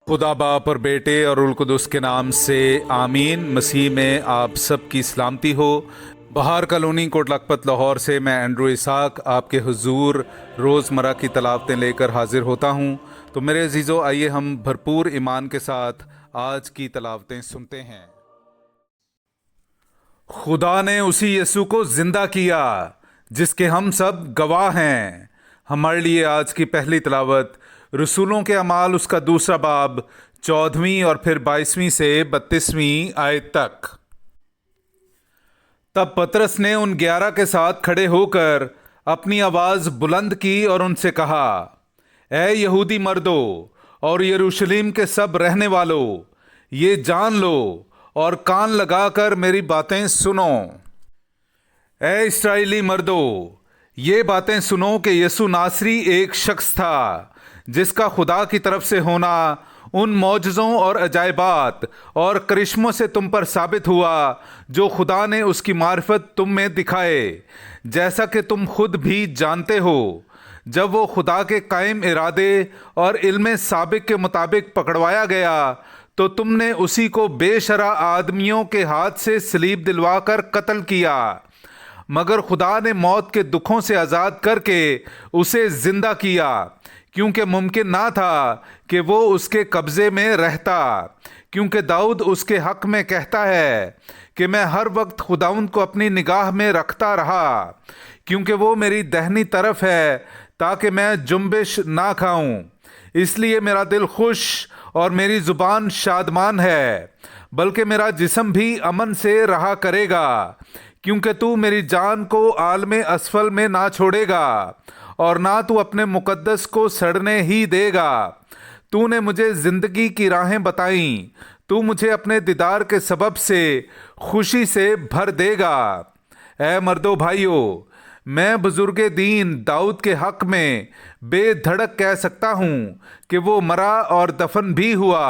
खुदा बाप और बेटे और उल कुदस के नाम से आमीन। मसीह में आप सब की सलामती हो। बहार कॉलोनी कोट लखपत लाहौर से मैं एंड्रू इसाक आपके हुजूर रोज़मर्रा की तलावतें लेकर हाजिर होता हूँ। तो मेरे अजीज़ों, आइए हम भरपूर ईमान के साथ आज की तलावतें सुनते हैं। खुदा ने उसी यीशु को जिंदा किया जिसके हम सब गवाह हैं। हमारे लिए आज की पहली तलावत रसूलों के अमाल उसका दूसरा बाब 14वीं और फिर 22वीं से 32वीं आयत तक। तब पतरस ने उन 11 के साथ खड़े होकर अपनी आवाज बुलंद की और उनसे कहा, ऐ यहूदी मर्दों और यरूशलेम के सब रहने वालों, ये जान लो और कान लगाकर मेरी बातें सुनो। ऐ इस्राएली मर्दों, ये बातें सुनो कि यीशु नासरी एक शख्स था जिसका खुदा की तरफ से होना उन मौजज़ों और अजायबात और करिश्मों से तुम पर साबित हुआ जो खुदा ने उसकी मार्फत तुम में दिखाए, जैसा कि तुम खुद भी जानते हो। जब वो खुदा के कायम इरादे और इल्म साबिक के मुताबिक पकड़वाया गया तो तुमने उसी को बेशरा आदमियों के हाथ से सलीब दिलवा कर कत्ल किया, मगर खुदा ने मौत के दुखों से आज़ाद करके उसे जिंदा किया, क्योंकि मुमकिन ना था कि वो उसके कब्ज़े में रहता। क्योंकि दाऊद उसके हक़ में कहता है कि मैं हर वक्त खुदाउंद को अपनी निगाह में रखता रहा, क्योंकि वो मेरी दाहिनी तरफ है ताकि मैं जुम्बिश ना खाऊं। इसलिए मेरा दिल खुश और मेरी ज़ुबान शादमान है, बल्कि मेरा जिस्म भी अमन से रहा करेगा, क्योंकि तू मेरी जान को आलमे असफल में ना छोड़ेगा और ना तू अपने मुकद्दस को सड़ने ही देगा। तूने मुझे ज़िंदगी की राहें बताईं, तू मुझे अपने दीदार के सबब से खुशी से भर देगा। ऐ मर्दो भाइयों, मैं बुजुर्ग दीन दाऊद के हक़ में बेधड़क कह सकता हूँ कि वो मरा और दफन भी हुआ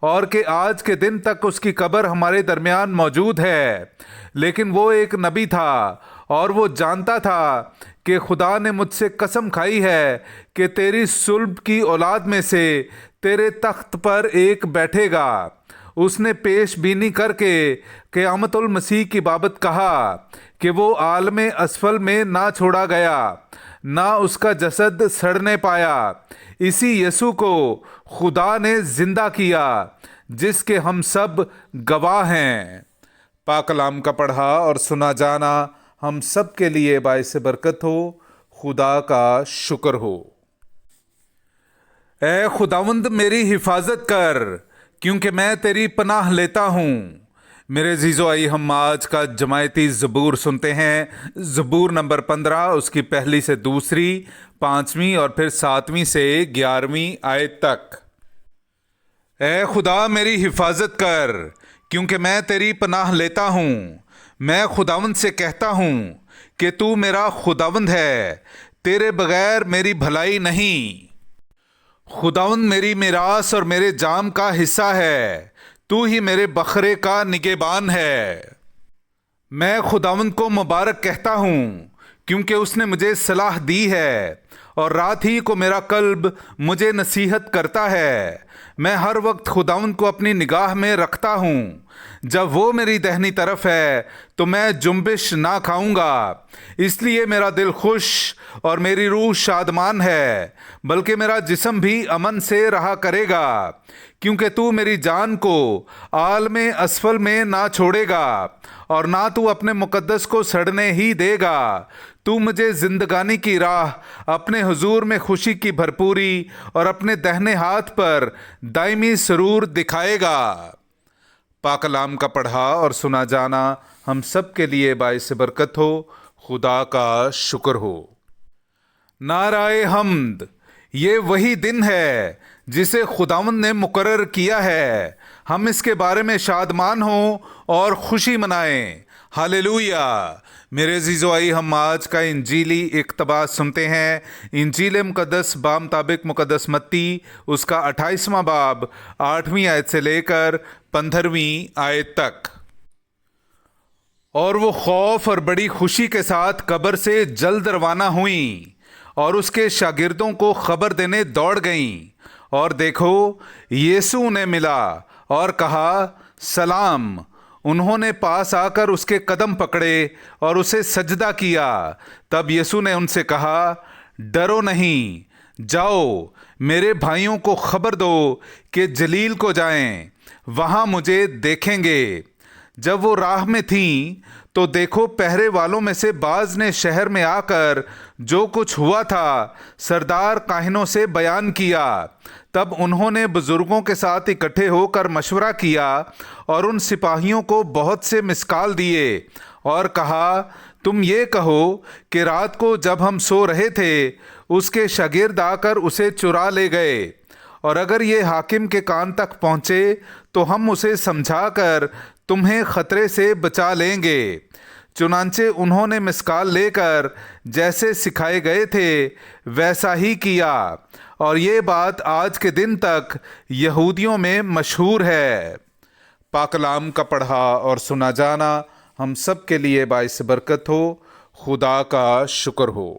और कि आज के दिन तक उसकी कब्र हमारे दरमियान मौजूद है। लेकिन वो एक नबी था और वो जानता था कि खुदा ने मुझसे कसम खाई है कि तेरी सुल्ब की औलाद में से तेरे तख्त पर एक बैठेगा। उसने पेश बीनी करके क़यामतुल मसीह की बाबत कहा कि वो आलमे असफल में ना छोड़ा गया, ना उसका जसद सड़ने पाया। इसी यीशु को खुदा ने जिंदा किया जिसके हम सब गवाह हैं। पाक कलाम का पढ़ा और सुना जाना हम सब के लिए बाइस बरकत हो। खुदा का शुक्र हो। ऐ खुदावंद मेरी हिफाजत कर, क्योंकि मैं तेरी पनाह लेता हूँ। मेरे अजीज़ों, आइए हम आज का जमायती ज़बूर सुनते हैं। ज़बूर नंबर 15, उसकी पहली से दूसरी, 5वीं और फिर 7वीं से 11वीं आयत तक। ऐ खुदा मेरी हिफाजत कर, क्योंकि मैं तेरी पनाह लेता हूँ। मैं खुदावंद से कहता हूँ कि तू मेरा खुदावंद है, तेरे बगैर मेरी भलाई नहीं। खुदावंद मेरी मिरास और मेरे जाम का हिस्सा है, तू ही मेरे बखरे का निगेबान है। मैं खुदावंद को मुबारक कहता हूँ, क्योंकि उसने मुझे सलाह दी है और रात ही को मेरा कल्ब मुझे नसीहत करता है। मैं हर वक्त खुदावंद को अपनी निगाह में रखता हूँ। जब वो मेरी दाहिनी तरफ है तो मैं जुम्बिश ना खाऊंगा। इसलिए मेरा दिल खुश और मेरी रूह शादमान है, बल्कि मेरा जिस्म भी अमन से रहा करेगा, क्योंकि तू मेरी जान को आलमे असफल में ना छोड़ेगा और ना तू अपने मुकद्दस को सड़ने ही देगा। तू मुझे जिंदगानी की राह अपने हुजूर में खुशी की भरपूरी और अपने दाहिने हाथ पर दायमी सरूर दिखाएगा। पाक कलाम का पढ़ा और सुना जाना हम सब के लिए बाइस बरकत हो। खुदा का शुक्र हो। नाराए हम्द, ये वही दिन है जिसे खुदावंद ने मुकर्रर किया है। हम इसके बारे में शादमान हों और खुशी मनाएं। हालेलुया। मेरे अजीज़ों, आइए हम आज का इंजीली इक़्तिबास सुनते हैं। इंजील मुक़द्दस बामुताबिक मुक़द्दस मत्ती, उसका 28वां बाब 8वीं आयत से लेकर 15वीं आयत तक। और वो खौफ और बड़ी खुशी के साथ कब्र से जल्द रवाना हुई और उसके शागिर्दों को खबर देने दौड़ गईं اور دیکھو یسوع انہیں ملا اور کہا سلام۔ انہوں نے پاس آ کر اس کے قدم پکڑے اور اسے سجدہ کیا۔ تب یسوع نے ان سے کہا ڈرو نہیں، جاؤ میرے بھائیوں کو خبر دو کہ جلیل کو جائیں، وہاں مجھے دیکھیں گے۔ جب وہ راہ میں تھیں تو دیکھو پہرے والوں میں سے بعض نے شہر میں آ کر جو کچھ ہوا تھا سردار کاہنوں سے بیان کیا۔ تب انہوں نے بزرگوں کے ساتھ اکٹھے ہو کر مشورہ کیا اور ان سپاہیوں کو بہت سے مسکال دیے اور کہا تم یہ کہو کہ رات کو جب ہم سو رہے تھے اس کے شاگرد آ کر اسے چرا لے گئے، اور اگر یہ حاکم کے کان تک پہنچے تو ہم اسے سمجھا کر تمہیں خطرے سے بچا لیں گے۔ چنانچہ انہوں نے مسکال لے کر جیسے سکھائے گئے تھے ویسا ہی کیا، اور یہ بات آج کے دن تک یہودیوں میں مشہور ہے۔ پاک کلام کا پڑھا اور سنا جانا ہم سب کے لیے باعث برکت ہو۔ خدا کا شکر ہو۔